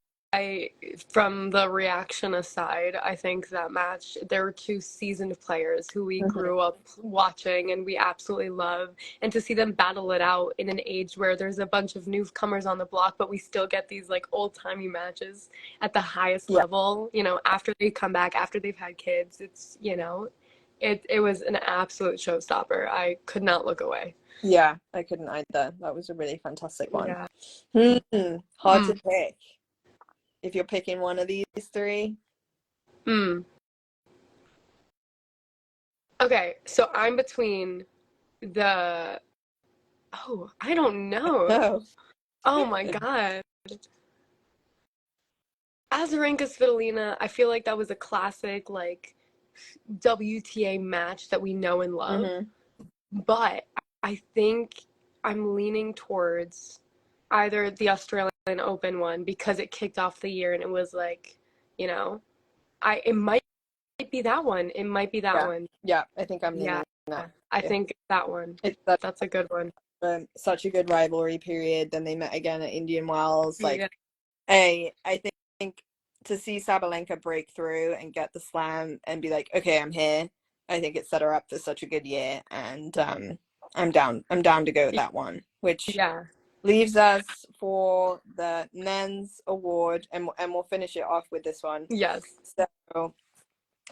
from the reaction aside, I think that match, there were two seasoned players who we grew up watching and we absolutely love. And to see them battle it out in an age where there's a bunch of newcomers on the block, but we still get these like old-timey matches at the highest level, you know, after they come back, after they've had kids, it's, you know, it was an absolute showstopper. I could not look away. Yeah, I couldn't either. That was a really fantastic one. Yeah. Hard to pick. If you're picking one of these three. Okay, so I'm between I don't know. Oh my God. Azarenka Svitolina, I feel like that was a classic like WTA match that we know and love. But I think I'm leaning towards either the Australian Open one, because it kicked off the year and it was like, you know, it might be that one. It might be that one. Yeah, I think I'm leaning that. I think that one. That's a good one. Such a good rivalry period. Then they met again at Indian Wells. Like, I think to see Sabalenka break through and get the slam and be like, okay, I'm here. I think it set her up for such a good year, and I'm down to go with that one. Which leaves us for the men's award, and we'll finish it off with this one. Yes. So,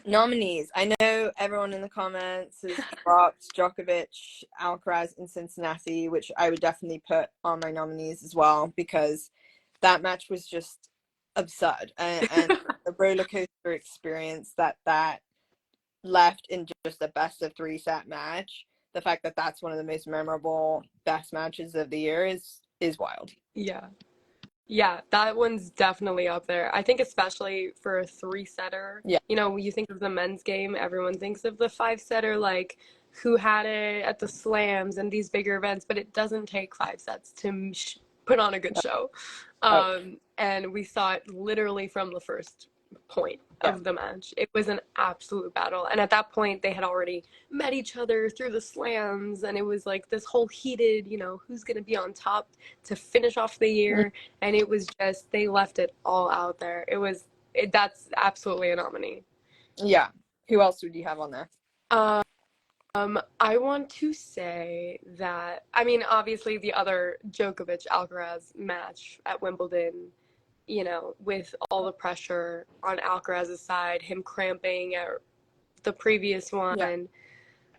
nominees. I know everyone in the comments has dropped Djokovic, Alcaraz, and Cincinnati, which I would definitely put on my nominees as well, because that match was just absurd, and the roller coaster experience that left in just a best of 3 set match. The fact that that's one of the most memorable best matches of the year is wild. Yeah, that one's definitely up there. I think especially for a 3-setter. Yeah. You know, when you think of the men's game, everyone thinks of the 5-setter, like who had it at the slams and these bigger events, but it doesn't take 5 sets to put on a good show. And we saw it literally from the first point of the match. It was an absolute battle. And at that point, they had already met each other through the slams, and it was like this whole heated, you know, who's going to be on top to finish off the year. And it was just, they left it all out there. That's absolutely a nominee. Yeah. Who else would you have on there? I want to say that, I mean, obviously the other Djokovic-Alcaraz match at Wimbledon, you know, with all the pressure on Alcaraz's side, him cramping at the previous one,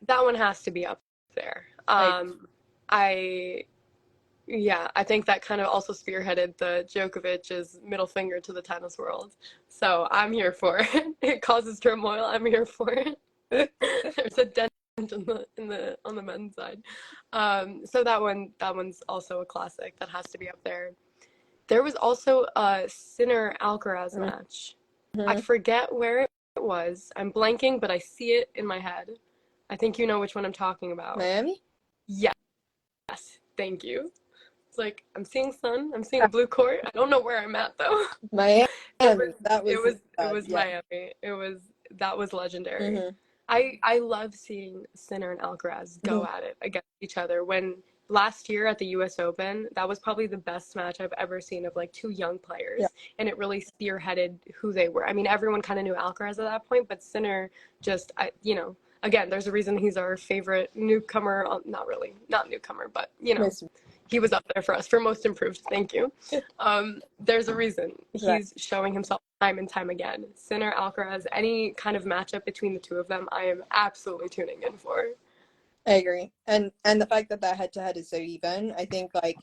that one has to be up there. Yeah, I think that kind of also spearheaded the Djokovic's middle finger to the tennis world. So I'm here for it. It causes turmoil. I'm here for it. There's a dent on the men's side. So that one's also a classic that has to be up there. There was also a Sinner Alcaraz match. I Mm-hmm. forget where it was. I'm blanking, but I see it in my head. I think you know which one I'm talking about. Miami? Yes, thank you. It's like I'm seeing sun, I'm seeing a blue court. I don't know where I'm at though. Miami. It was That it was was it sad. was Yeah. Miami. That was legendary. Mm-hmm. I love seeing Sinner and Alcaraz go Mm-hmm. at it against each other. When last year at the US Open, that was probably the best match I've ever seen of like two young Yeah. players, and it really spearheaded who they were. I mean, everyone kind of knew Alcaraz at that point, but Sinner just again, there's a reason he's our favorite newcomer, not really, not newcomer, but he was up there for us for most improved. Thank you. There's a reason Exactly. he's showing himself time and time again. Sinner, Alcaraz, any kind of matchup between the two of them, I am absolutely tuning in for. I agree. And the fact that head to head is so even, I think like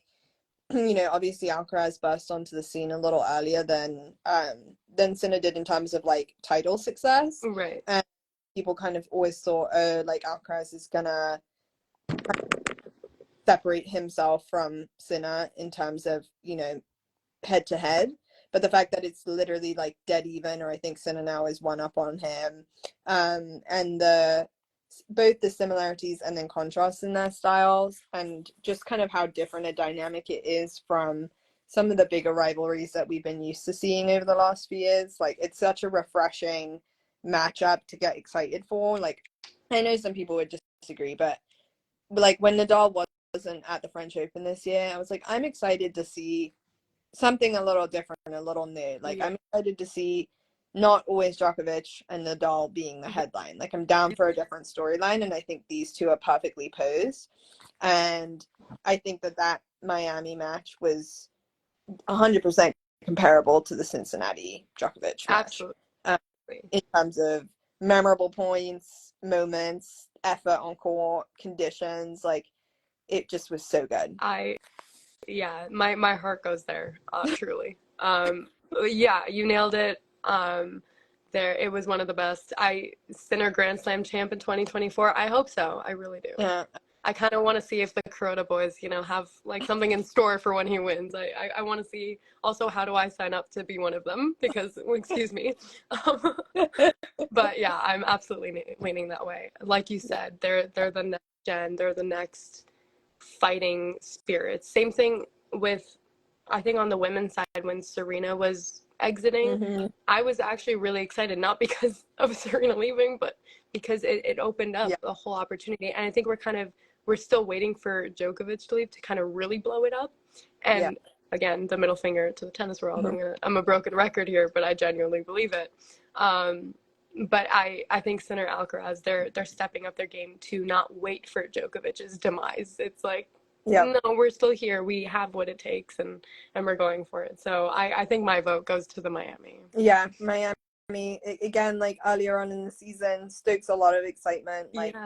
obviously Alcaraz burst onto the scene a little earlier than Sinner did in terms of like title success. Right. And people kind of always thought, oh, like Alcaraz is gonna separate himself from Sinner in terms of, head to head. But the fact that it's literally like dead even, or I think Sinner now is one up on him, and both the similarities and then contrasts in their styles, and just kind of how different a dynamic it is from some of the bigger rivalries that we've been used to seeing over the last few years. Like, it's such a refreshing matchup to get excited for. Like, I know some people would disagree, but like when Nadal wasn't at the French Open this year, I was like, I'm excited to see something a little different, a little new. Like, I'm excited to see not always Djokovic and Nadal being the headline. Like, I'm down for a different storyline, and I think these two are perfectly posed. And I think that Miami match was 100% comparable to the Cincinnati Djokovic match. Absolutely. In terms of memorable points, moments, effort on court, conditions. Like, it just was so good. My heart goes there, truly. Yeah, you nailed it. It was one of the best. Sinner Grand Slam champ in 2024. I hope so. I really do. Yeah. I kind of want to see if the Kuroda boys, have like something in store for when he wins. I want to see also how do I sign up to be one of them because, excuse me. But yeah, I'm absolutely leaning that way. Like you said, they're the next gen. They're the next fighting spirits. Same thing with, I think on the women's side when Serena was exiting, Mm-hmm. I was actually really excited, not because of Serena leaving, but because it opened up a whole opportunity. And I think we're still waiting for Djokovic to leave to kind of really blow it up. And again, the middle finger to the tennis world. Mm-hmm. I'm a broken record here, but I genuinely believe it. But I think Sinner Alcaraz, they're stepping up their game to not wait for Djokovic's demise. It's like, no, we're still here. We have what it takes, and we're going for it. So I think my vote goes to the Miami. Yeah, Miami. Again, like earlier on in the season, stokes a lot of excitement. Like,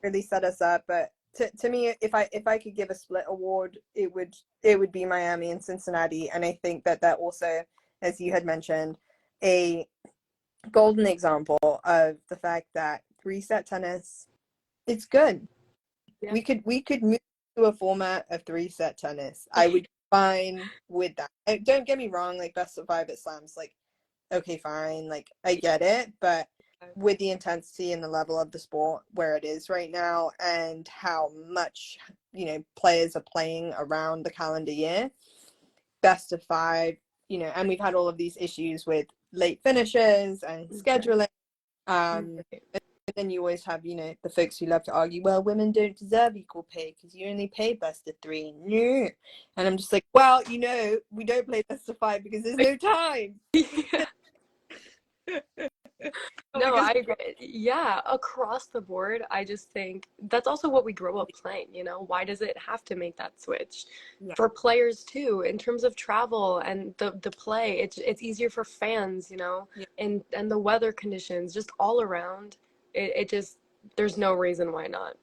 really set us up. But to me, if I could give a split award, it would be Miami and Cincinnati. And I think that also, as you had mentioned, a golden example of the fact that 3-set tennis, it's good. Yeah. We could move to a format of 3-set tennis. I would be fine with that. Don't get me wrong, like best of 5 at slams, like, okay, fine, like I get it, but with the intensity and the level of the sport where it is right now and how much players are playing around the calendar year, best of 5, and we've had all of these issues with late finishes and scheduling, but then you always have the folks who love to argue, well, women don't deserve equal pay because you only pay best of 3. No. And I'm just like, well, we don't play best of 5 because there's no time. No, I agree. Yeah, across the board, I just think that's also what we grow up playing, Why does it have to make that switch? Yeah. For players too, in terms of travel and the play, it's easier for fans, and the weather conditions, just all around. It just there's no reason why not.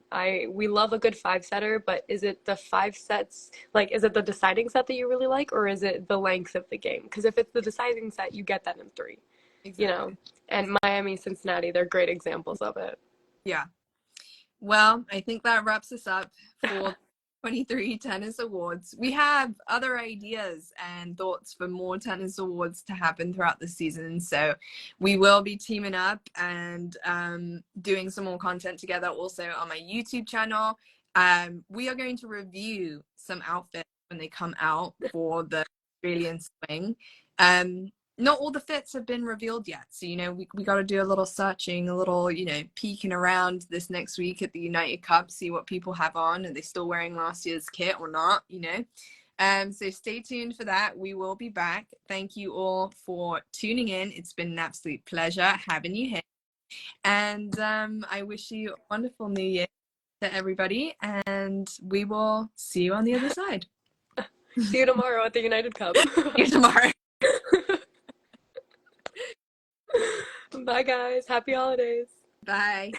We love a good five setter, but is it the five sets, like, is it the deciding set that you really like, or is it the length of the game? Because if it's the deciding set, you get that in three, you know. Exactly. And Miami, Cincinnati, they're great examples of it. Yeah. Well, I think that wraps us up for 23 tennis awards. We have other ideas and thoughts for more tennis awards to happen throughout the season. So we will be teaming up and doing some more content together also on my YouTube channel. We are going to review some outfits when they come out for the Australian swing. Not all the fits have been revealed yet. So, we got to do a little searching, a little, peeking around this next week at the United Cup, see what people have on. Are they still wearing last year's kit or not, So stay tuned for that. We will be back. Thank you all for tuning in. It's been an absolute pleasure having you here. And I wish you a wonderful new year to everybody. And we will see you on the other side. See you tomorrow at the United Cup. See you tomorrow. Bye, guys. Happy holidays. Bye.